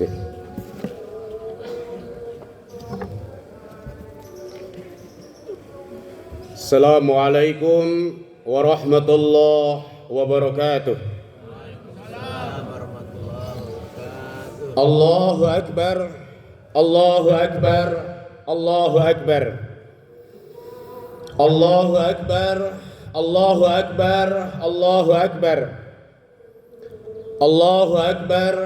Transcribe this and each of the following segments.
Oke. Assalamualaikum warahmatullahi wabarakatuh. Allahu Akbar, Allahu Akbar, Allahu Akbar, Allahu Akbar, Allahu Akbar, Allahu Akbar, Allahu Akbar,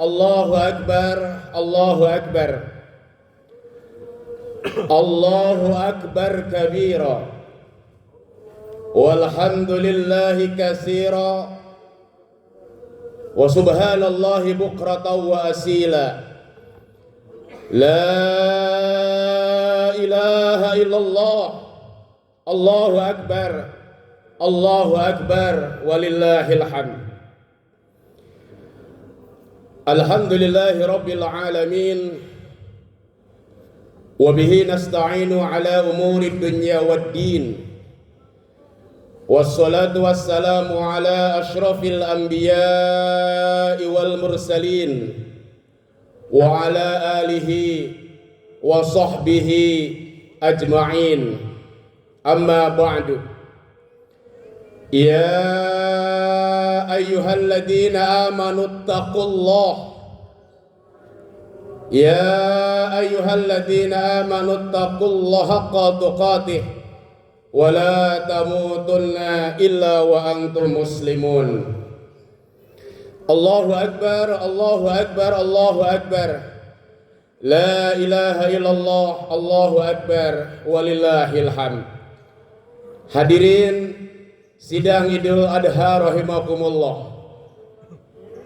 Allahu Akbar, Allahu Akbar, Allahu Akbar kabira, walhamdulillahi katsira, wa subhanallahi bukratan wa asila. La ilaha illallah, Allahu Akbar, Allahu Akbar, walillahil hamd. Alhamdulillahi rabbil alamin, wa bihi nasta'inu ala umuri dunya waddin. Wassalatu wassalamu ala ashrafil anbiya'i wal mursalin wa ala alihi wa sahbihi ajma'in. Amma ba'du. Ya ayyuhalladzina amanu taqullah, ya ayyuhalladzina amanu taqullaha haqqa tuqatih wa la tamutunna illa wa antum muslimun. Allahu Akbar, Allahu Akbar, Allahu Akbar. La ilaha illallah, Allahu Akbar, walillahil hamd. Hadirin sidang Idul Adha rahimakumullah.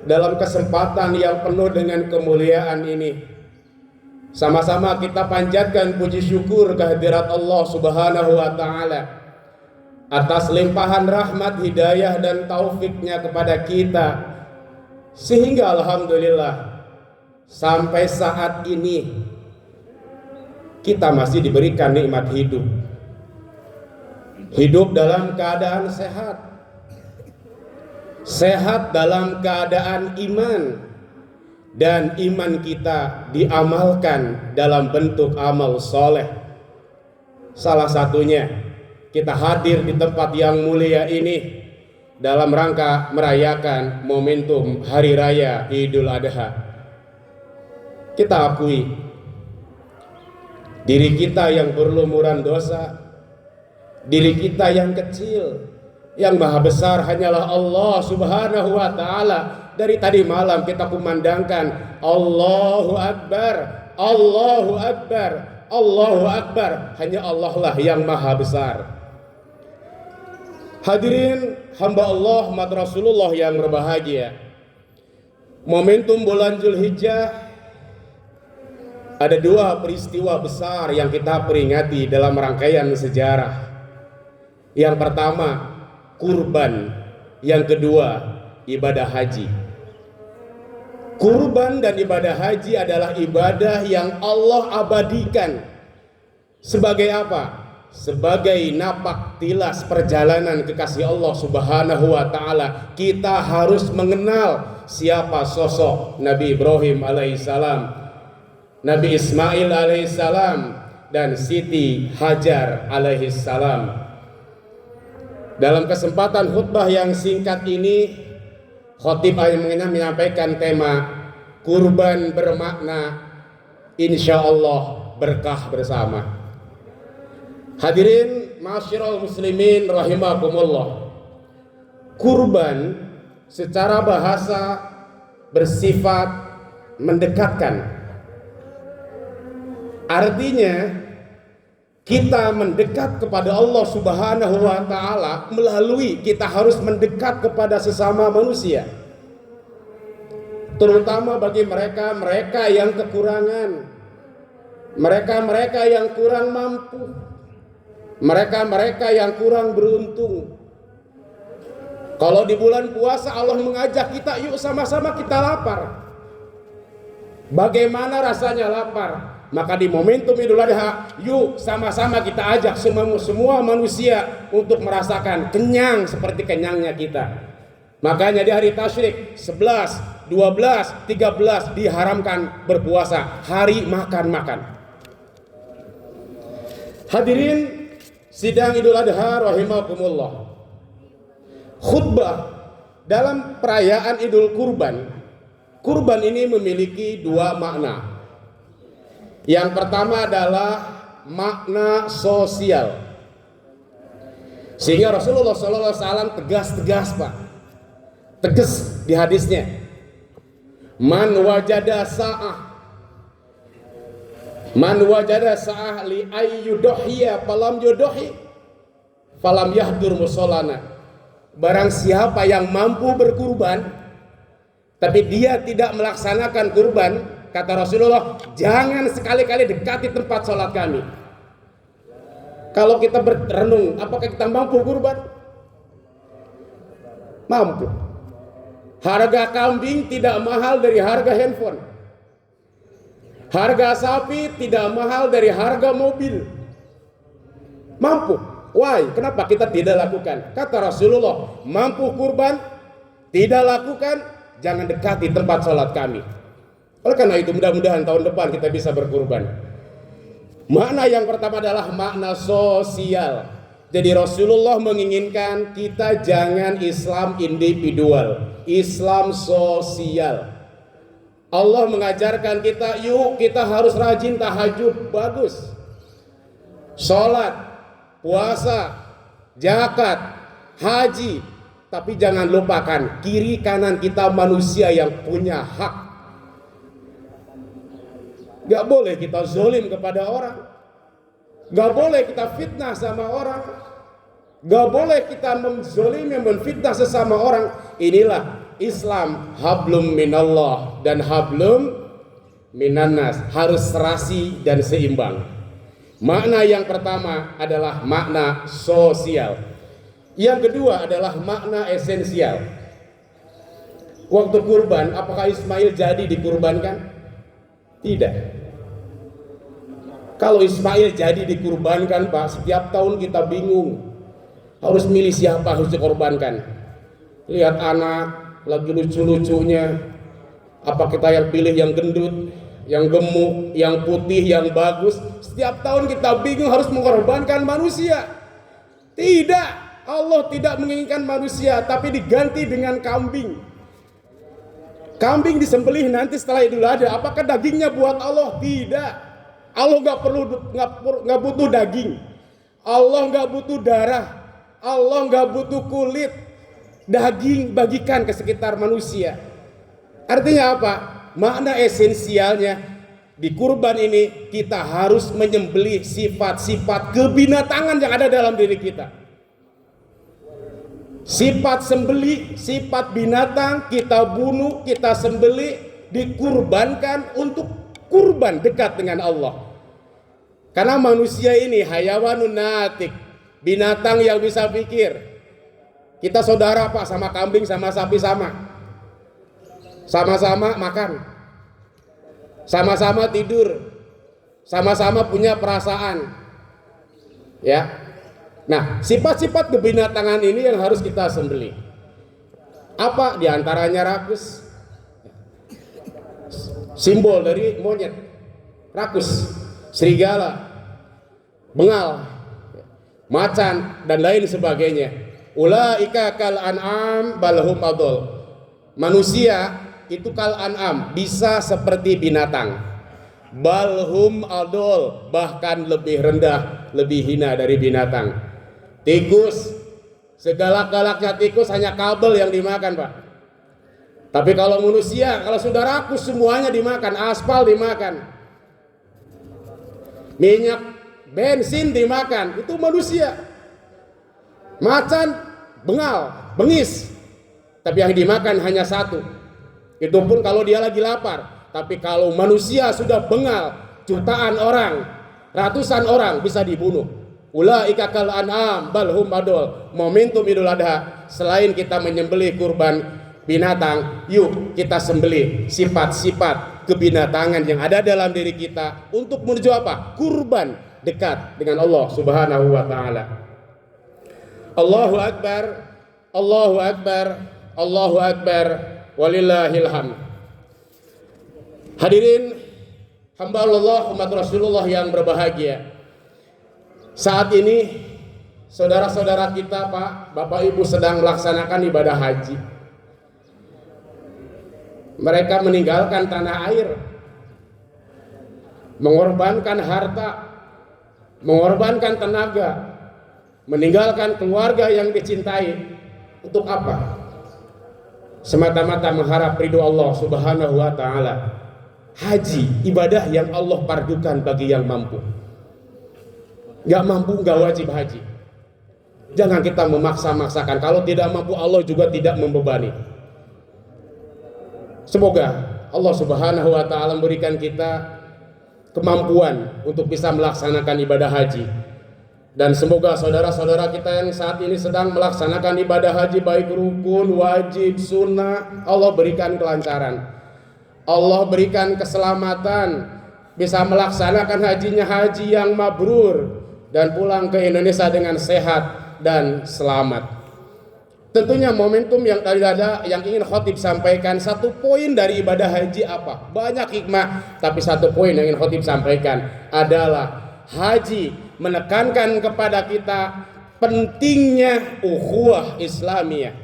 Dalam kesempatan yang penuh dengan kemuliaan ini, sama-sama kita panjatkan puji syukur kehadirat Allah Subhanahu wa ta'ala atas limpahan rahmat, hidayah dan taufiknya kepada kita, sehingga alhamdulillah sampai saat ini kita masih diberikan nikmat hidup. Hidup dalam keadaan sehat, sehat dalam keadaan iman, dan iman kita diamalkan dalam bentuk amal soleh. Salah satunya kita hadir di tempat yang mulia ini dalam rangka merayakan momentum Hari Raya Idul Adha. Kita akui diri kita yang berlumuran dosa, diri kita yang kecil. Yang maha besar hanyalah Allah Subhanahu wa ta'ala. Dari tadi malam kita kumandangkan Allahu Akbar, Allahu Akbar, Allahu Akbar. Hanya Allah lah yang maha besar. Hadirin hamba Allah, umat Rasulullah yang berbahagia, momentum bulan Zulhijjah ada dua peristiwa besar yang kita peringati dalam rangkaian sejarah. Yang pertama kurban, yang kedua ibadah haji. Kurban dan ibadah haji adalah ibadah yang Allah abadikan. Sebagai apa? Sebagai napak tilas perjalanan kekasih Allah Subhanahu wa ta'ala. Kita harus mengenal siapa sosok Nabi Ibrahim alaihissalam, Nabi Ismail alaihissalam, dan Siti Hajar alaihissalam. Dalam kesempatan khutbah yang singkat ini, khotib menyampaikan tema kurban bermakna insya Allah berkah bersama. Hadirin ma'asyiral muslimin rahimakumullah. Kurban secara bahasa bersifat mendekatkan. Artinya kita mendekat kepada Allah Subhanahu wa ta'ala melalui kita harus mendekat kepada sesama manusia, terutama bagi mereka yang kekurangan, mereka yang kurang mampu, mereka yang kurang beruntung. Kalau di bulan puasa Allah mengajak kita, yuk sama-sama kita lapar. Bagaimana rasanya lapar? Maka di momentum Idul Adha, yuk sama-sama kita ajak semua manusia untuk merasakan kenyang seperti kenyangnya kita. Makanya di hari tasyrik 11, 12, 13 diharamkan berpuasa, hari makan-makan. Hadirin sidang Idul Adha rahimakumullah. Khutbah dalam perayaan Idul Kurban. Kurban ini memiliki dua makna. Yang pertama adalah makna sosial. Sehingga Rasulullah SAW tegas-tegas, Pak. Tegas di hadisnya. Man wajada sa'ah li ayyudohiya falam yudohi falam yahdur musolana. Barang siapa yang mampu berkurban tapi dia tidak melaksanakan kurban, kata Rasulullah, jangan sekali-kali dekati tempat sholat kami. Kalau kita berenung, apakah kita mampu kurban? Mampu. Harga kambing tidak mahal dari harga handphone. Harga sapi tidak mahal dari harga mobil. Mampu. Why? Kenapa kita tidak lakukan? Kata Rasulullah, mampu kurban, tidak lakukan, jangan dekati tempat sholat kami. Oleh karena itu mudah-mudahan tahun depan kita bisa berkurban. Makna yang pertama adalah makna sosial. Jadi Rasulullah menginginkan kita jangan Islam individual, Islam sosial. Allah mengajarkan kita, yuk kita harus rajin tahajud, bagus. Sholat, puasa, zakat, haji. Tapi jangan lupakan kiri kanan kita manusia yang punya hak. Gak boleh kita zolim kepada orang. Gak boleh kita fitnah sama orang. Gak boleh kita menzolimi, menfitnah sesama orang. Inilah Islam, hablum minallah dan hablum minannas, harus serasi dan seimbang. Makna yang pertama adalah makna sosial. Yang kedua adalah makna esensial. Waktu kurban, apakah Ismail jadi dikurbankan? Tidak. Kalau Ismail jadi dikurbankan, Pak, setiap tahun kita bingung harus milih siapa harus dikorbankan. Lihat anak lagi lucu-lucunya, apa kita yang pilih yang gendut, yang gemuk, yang putih, yang bagus? Setiap tahun kita bingung harus mengorbankan manusia. Tidak, Allah tidak menginginkan manusia, tapi diganti dengan kambing. Kambing disembelih nanti setelah Idul Adha. Apakah dagingnya buat Allah? Tidak. Allah nggak butuh daging. Allah nggak butuh darah. Allah nggak butuh kulit. Daging bagikan ke sekitar manusia. Artinya apa? Makna esensialnya di kurban ini kita harus menyembelih sifat-sifat kebinatangan yang ada dalam diri kita. Sifat sembelih, sifat binatang kita bunuh, kita sembelih, dikurbankan untuk kurban dekat dengan Allah. Karena manusia ini hayawanun natik, binatang yang bisa pikir. Kita saudara, Pak, sama kambing sama sapi sama. Sama-sama makan. Sama-sama tidur. Sama-sama punya perasaan. Ya. Nah, sifat-sifat kebinatangan ini yang harus kita sembelih. Apa diantaranya rakus? Simbol dari monyet. Rakus, serigala, bengal, macan, dan lain sebagainya. Ulaika kal an'am balhum adol. Manusia itu kal an'am, bisa seperti binatang. Balhum adol, bahkan lebih rendah, lebih hina dari binatang. Tikus, segalak-galaknya tikus hanya kabel yang dimakan, Pak. Tapi kalau manusia, kalau sudah rakus semuanya dimakan, aspal dimakan, minyak bensin dimakan, itu manusia. Macan, bengal, bengis, tapi yang dimakan hanya satu. Itu pun kalau dia lagi lapar. Tapi kalau manusia sudah bengal, jutaan orang, ratusan orang bisa dibunuh. Ulaika kal an'am balhum adol. Momentum Idul Adha, selain kita menyembelih kurban binatang, yuk kita sembelih sifat-sifat kebinatangan yang ada dalam diri kita untuk menuju apa? Kurban dekat dengan Allah Subhanahu wa taala. Allahu akbar, Allahu akbar, Allahu akbar. walillahil hamd. Hadirin hamba Allah, umat Rasulullah yang berbahagia. Saat ini saudara-saudara kita, Pak, Bapak Ibu sedang melaksanakan ibadah haji. Mereka meninggalkan tanah air, mengorbankan harta, mengorbankan tenaga, meninggalkan keluarga yang dicintai. Untuk apa? Semata-mata mengharap ridho Allah Subhanahu wa ta'ala. Haji, ibadah yang Allah pardukan bagi yang mampu. Gak mampu gak wajib haji. Jangan kita memaksa-maksakan. Kalau tidak mampu, Allah juga tidak membebani. Semoga Allah Subhanahu wa ta'ala memberikan kita kemampuan untuk bisa melaksanakan ibadah haji. Dan semoga saudara-saudara kita yang saat ini sedang melaksanakan ibadah haji, baik rukun, wajib, sunnah, Allah berikan kelancaran, Allah berikan keselamatan, bisa melaksanakan hajinya haji yang mabrur dan pulang ke Indonesia dengan sehat dan selamat. Tentunya momentum yang tadi ada yang ingin khotib sampaikan, satu poin dari ibadah haji apa? Banyak hikmah, tapi satu poin yang ingin khotib sampaikan adalah haji menekankan kepada kita pentingnya ukhuwah Islamiyah,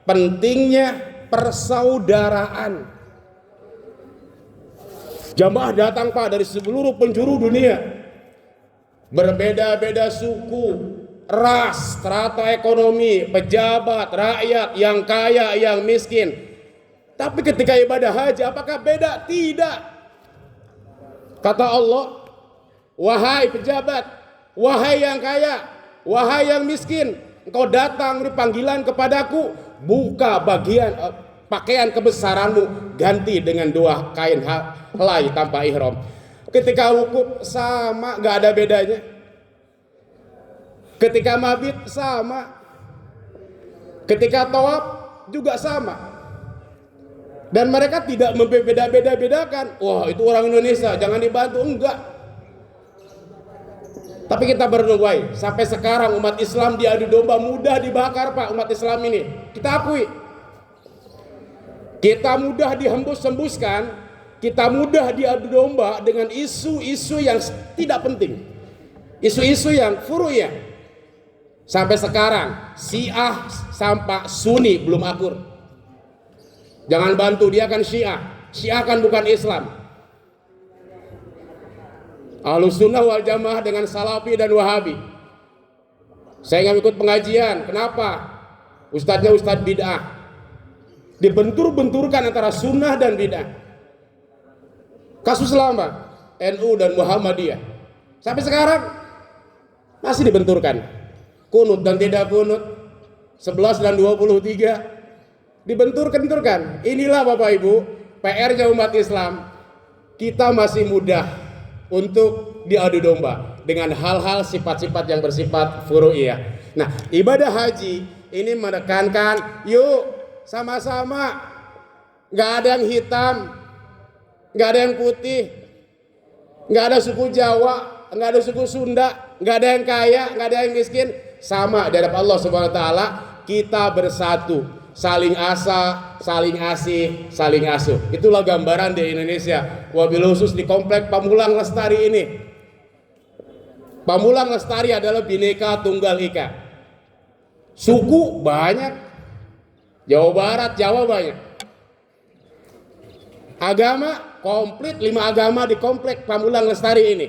pentingnya persaudaraan. Jamaah datang, Pak, dari seluruh penjuru dunia, berbeda-beda suku, ras, strata ekonomi, pejabat, rakyat, yang kaya, yang miskin. Tapi ketika ibadah haji, apakah beda? Tidak. Kata Allah, wahai pejabat, wahai yang kaya, wahai yang miskin, engkau datang beri panggilan kepadaku, buka bagian pakaian kebesaranmu, ganti dengan dua kain helai tanpa ihram. Ketika wukuf sama, gak ada bedanya. Ketika mabit sama, ketika tawaf juga sama. Dan mereka tidak membeda-beda-bedakan. Wah, itu orang Indonesia, jangan dibantu. Enggak. Tapi kita bernunggu, sampai sekarang umat Islam diadu domba, mudah dibakar, Pak, umat Islam ini. Kita akui. Kita mudah dihembus-hembuskan, kita mudah diadu domba dengan isu-isu yang tidak penting, isu-isu yang furu'iyah. Sampai sekarang Syiah sampai Sunni belum akur. Jangan bantu, dia kan Syiah. Syiah kan bukan Islam. Ahlus Sunnah wal Jamaah dengan Salafi dan Wahabi. Saya nggak ikut pengajian. Kenapa? Ustadznya ustadz bid'ah. Dibentur-benturkan antara sunnah dan bid'ah. Kasus lama NU dan Muhammadiyah sampai sekarang masih dibenturkan. Kunut dan tidak kunut, 11 dan 23 dibentur-benturkan. Inilah Bapak Ibu PR-nya umat Islam. Kita masih mudah untuk diadu domba dengan hal-hal sifat-sifat yang bersifat furu'iyah. Nah, ibadah haji ini menekankan, yuk sama-sama, nggak ada yang hitam, nggak ada yang putih, nggak ada suku Jawa, nggak ada suku Sunda, nggak ada yang kaya, nggak ada yang miskin, sama di hadapan Allah Subhanahu wa ta'ala. Kita bersatu, saling asa, saling asih, saling asuh. Itulah gambaran di Indonesia, wabil khusus di komplek Pamulang Lestari ini. Pamulang Lestari adalah Bhinneka Tunggal Ika. Suku banyak, Jawa Barat, Jawa banyak. Agama komplit, 5 agama di komplek Pamulang Lestari ini.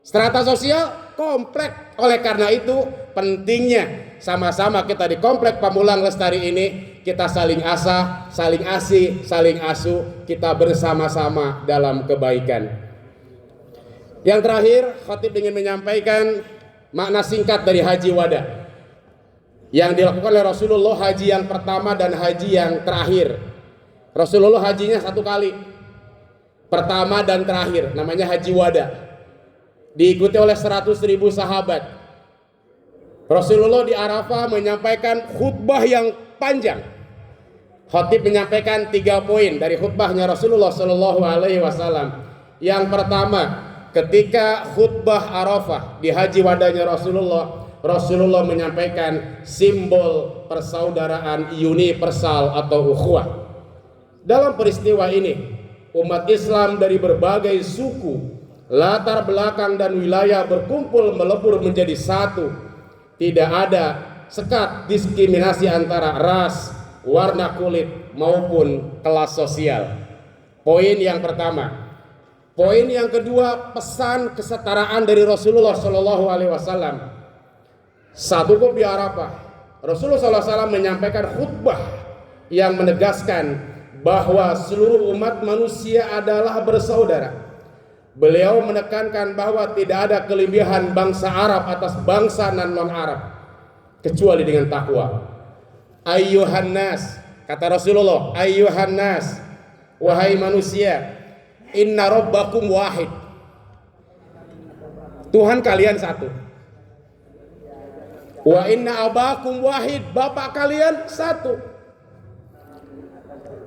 Strata sosial komplek. Oleh karena itu pentingnya sama-sama kita di komplek Pamulang Lestari ini, kita saling asah, saling asih, saling asuh, kita bersama-sama dalam kebaikan. Yang terakhir, khatib ingin menyampaikan makna singkat dari haji wada yang dilakukan oleh Rasulullah, haji yang pertama dan haji yang terakhir. Rasulullah hajinya 1 kali, pertama dan terakhir, namanya haji wada. Diikuti oleh 100.000 sahabat. Rasulullah di Arafah menyampaikan khutbah yang panjang. Khatib menyampaikan 3 poin dari khutbahnya Rasulullah Shallallahu Alaihi Wasallam. Yang pertama, ketika khutbah Arafah di haji wadanya Rasulullah menyampaikan simbol persaudaraan universal atau ukhuwah. Dalam peristiwa ini, umat Islam dari berbagai suku, latar belakang dan wilayah berkumpul melebur menjadi satu. Tidak ada sekat diskriminasi antara ras, warna kulit maupun kelas sosial. Poin yang pertama. Poin yang kedua, pesan kesetaraan dari Rasulullah Shallallahu Alaihi Wasallam. Satu di Arafah, Rasulullah SAW menyampaikan khutbah yang menegaskan bahwa seluruh umat manusia adalah bersaudara. Beliau menekankan bahwa tidak ada kelebihan bangsa Arab atas bangsa non-Arab kecuali dengan takwa. Ayyuhan nas, kata Rasulullah, ayyuhan nas, wahai manusia, inna rabbakum wahid. Tuhan kalian satu. Wa inna abakum wahid, bapak kalian satu.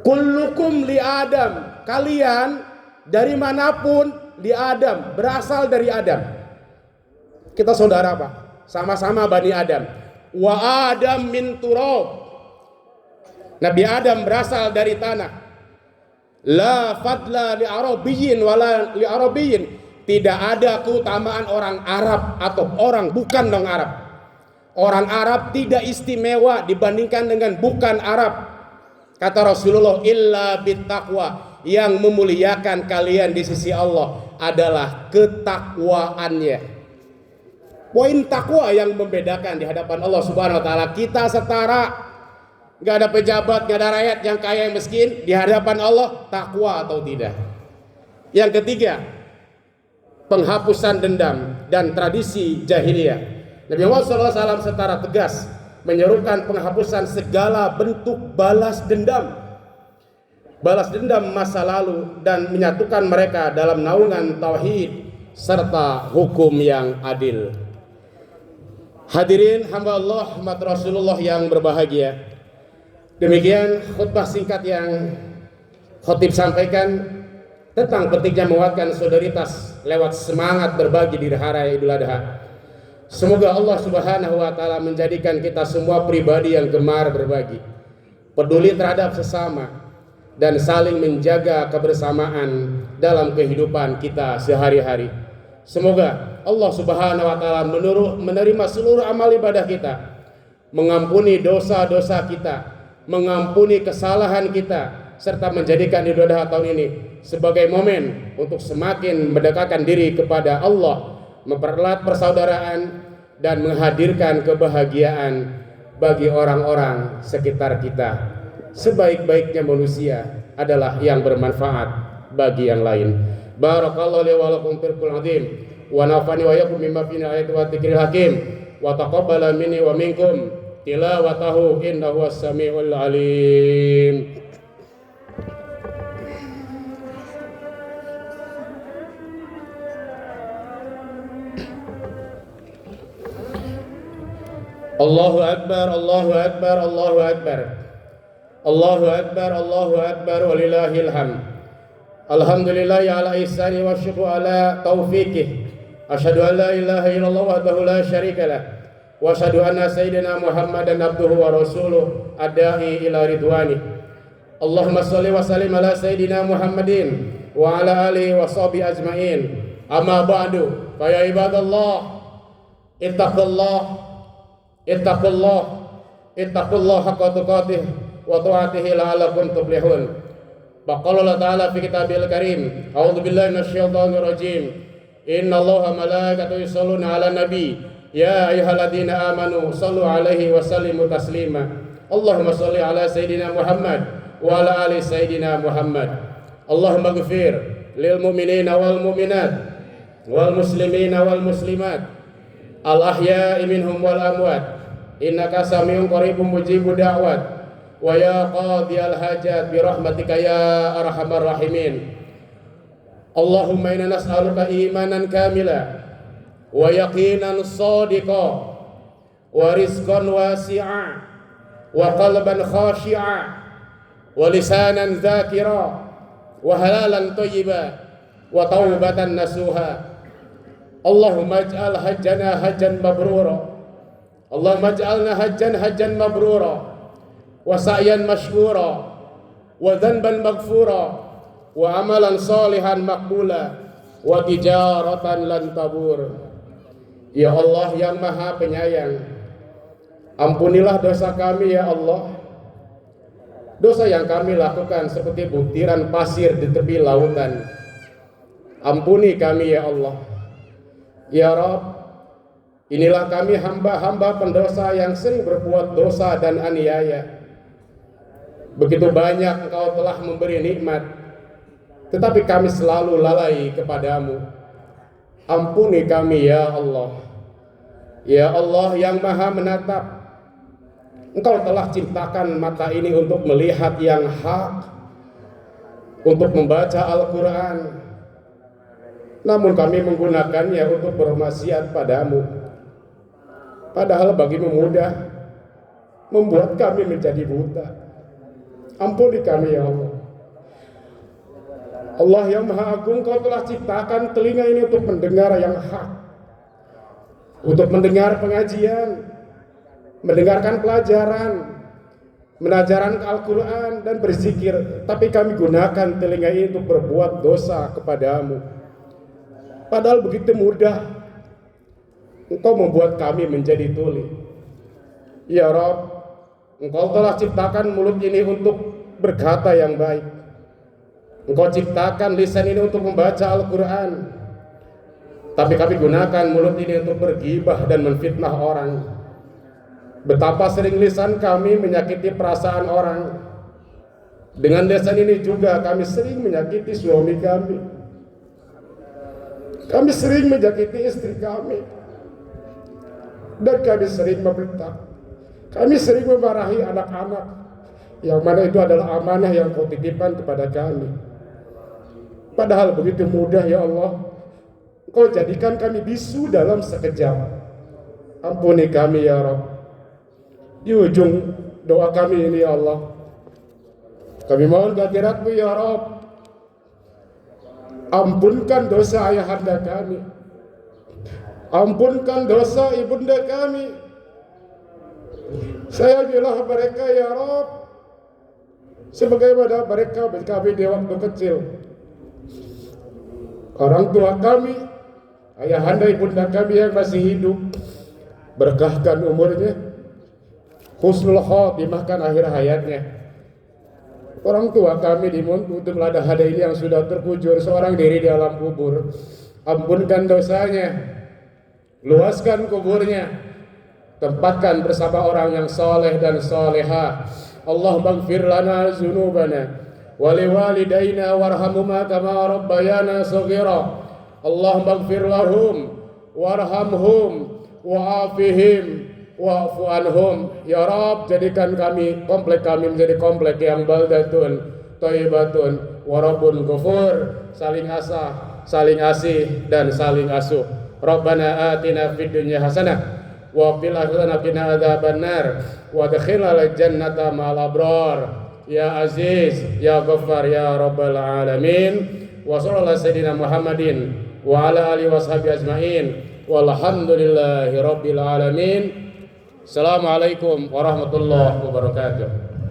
Kullukum li Adam, kalian dari manapun li Adam, berasal dari Adam. Kita saudara Pak, sama-sama Bani Adam. Wa Adam min turab, Nabi Adam berasal dari tanah. La fadla li Arabiyyin wala li Arabiyyin, tidak ada keutamaan orang Arab atau orang bukan non Arab. Orang Arab tidak istimewa dibandingkan dengan bukan Arab. Kata Rasulullah, illa bittaqwa, yang memuliakan kalian di sisi Allah adalah ketakwaannya. Poin takwa yang membedakan di hadapan Allah Subhanahu wa taala, kita setara. Gak ada pejabat, gak ada rakyat yang kaya yang miskin di hadapan Allah, takwa atau tidak. Yang ketiga, penghapusan dendam dan tradisi jahiliyah. Nabi Muhammad SAW secara tegas menyerukan penghapusan segala bentuk balas dendam masa lalu dan menyatukan mereka dalam naungan tauhid serta hukum yang adil. Hadirin hamba Allah, umat Rasulullah yang berbahagia, demikian khutbah singkat yang khotib sampaikan tentang pentingnya menguatkan solidaritas lewat semangat berbagi di hari Idul Adha. Semoga Allah Subhanahu wa taala menjadikan kita semua pribadi yang gemar berbagi, peduli terhadap sesama, dan saling menjaga kebersamaan dalam kehidupan kita sehari-hari. Semoga Allah Subhanahu wa taala menerima seluruh amal ibadah kita, mengampuni dosa-dosa kita, mengampuni kesalahan kita, serta menjadikan Idul Adha tahun ini sebagai momen untuk semakin mendekatkan diri kepada Allah, mempererat persaudaraan, dan menghadirkan kebahagiaan bagi orang-orang sekitar kita. Sebaik-baiknya manusia adalah yang bermanfaat bagi yang lain. Barakallahu li wa lakum fil Qur'anil azim wa nafani wa yakum mimma fil ayati wa dzikril hakim wa taqabbala minni wa minkum tilawatahu innahu was-sami'ul alim. Allahu Akbar, Allahu Akbar, Allahu Akbar. Allahu Akbar, Allahu Akbar, walillahil hamd. Alhamdulillah ala ihsani wa syukru ala taufiqih. Asyhadu an la ilaha illallah wahdahu la syarika lah. Wa asyhadu anna sayyidina Muhammadan abduhu wa rasuluh ad-da'i ila ridwani. Allahumma shalli wa sallim ala sayyidina Muhammadin wa ala alihi wa sahbihi ajmain. Amma ba'du, fa ya ibadallah, ittaqullah haqqa tuqatih wa ta'atihi la'allakum tuflihun. Qala Allah Ta'ala fi kitabil karim, a'udzu billahi minasyaitonir rajim. Innallaha malaikatahu yusholluna 'alan nabi, ya ayyuhalladzina amanu shallu 'alaihi wa sallimu taslima. Allahumma shalli 'ala sayidina Muhammad wa 'ala ali sayidina Muhammad. Allahumma ighfir lil mu'minina wal mu'minat wal muslimina wal muslimat al ahya'i minhum wal amwat, innaka sami'un qaribun mujibud da'wat, wa ya qadiyal hajat bi rahmatika ya arhamar rahimin. Allahumma inna nas'aluka imanan kamila wa yaqinan shadiqa wa rizqan wasi'a wa qalban khashi'a wa lisanan dzakira wa halalan thayyiba wa taubatan nasuha. Allahumma ij'al hajjana hajjan mabrura, Allahumma ij'alna hajjan mabrura wa sa'yan mashkura wa dhanban maghfura wa amalan salihan maqbula wa tijaratan lan tabur. Ya Allah yang Maha Penyayang, ampunilah dosa kami ya Allah. Dosa yang kami lakukan seperti butiran pasir di tepi lautan. Ampuni kami ya Allah. Ya Rabb, inilah kami hamba-hamba pendosa yang sering berbuat dosa dan aniaya. Begitu banyak Engkau telah memberi nikmat, tetapi kami selalu lalai kepadamu. Ampuni kami ya Allah. Ya Allah yang Maha Menatap, Engkau telah ciptakan mata ini untuk melihat yang hak, untuk membaca Al-Quran. Namun kami menggunakannya untuk bermaksiat padamu. Padahal bagimu mudah membuat kami menjadi buta. Ampuni kami ya Allah. Allah yang Maha Agung, Kau telah ciptakan telinga ini untuk mendengar yang hak, untuk mendengar pengajian, mendengarkan pelajaran, menajaran Al-Quran dan berzikir. Tapi kami gunakan telinga ini untuk berbuat dosa kepadamu. Padahal begitu mudah Engkau membuat kami menjadi tuli. Ya Rabb, Engkau telah ciptakan mulut ini untuk berkata yang baik. Engkau ciptakan lisan ini untuk membaca Al-Quran. Tapi kami gunakan mulut ini untuk bergibah dan menfitnah orang. Betapa sering lisan kami menyakiti perasaan orang. Dengan lisan ini juga kami sering menyakiti suami kami. Kami sering menyakiti istri kami. Dan kami sering membentak. Kami sering memarahi anak-anak, yang mana itu adalah amanah yang Kau titipkan kepada kami. Padahal begitu mudah ya Allah, Kau jadikan kami bisu dalam sekejap. Ampuni kami ya Rabb. Di ujung doa kami ini ya Allah, kami mohon kehadirat-Mu ya Rabb. Ampunkan dosa ayahanda kami. Ampunkan dosa ibunda kami. Sayangilah mereka ya Rabb, sebagaimana mereka kami di waktu kecil. Orang tua kami, ayahanda ibunda kami yang masih hidup, berkahkan umurnya, husnul khotimahkan akhir hayatnya. Orang tua kami di Muntutum Lada Hada ini yang sudah terkujur seorang diri di alam kubur, ampunkan dosanya, luaskan kuburnya, tempatkan bersama orang yang soleh dan soleha. Allahumma ighfir lana dzunubana wa liwalidayna warhamhuma kama rabbayana shaghira. Allahumma ighfir lahum warhamhum wa'afihim wa'fu anhum. Ya Rabb, jadikan kami, komplek kami menjadi komplek yang baldatun thayyibatun warabun ghafur, saling asah, saling asih dan saling asuh. Rabbana atina fid dunya hasanah wa fil akhirati qina adzabannar wa adkhilna jannata ma'al abrar. Ya Aziz, Ya Ghaffar, Ya Rabbal Alamin. Wa sallallahu sayyidina Muhammadin wa ala alihi washabihi ajmain walhamdulillahi rabbil alamin. Assalamualaikum warahmatullahi wabarakatuh.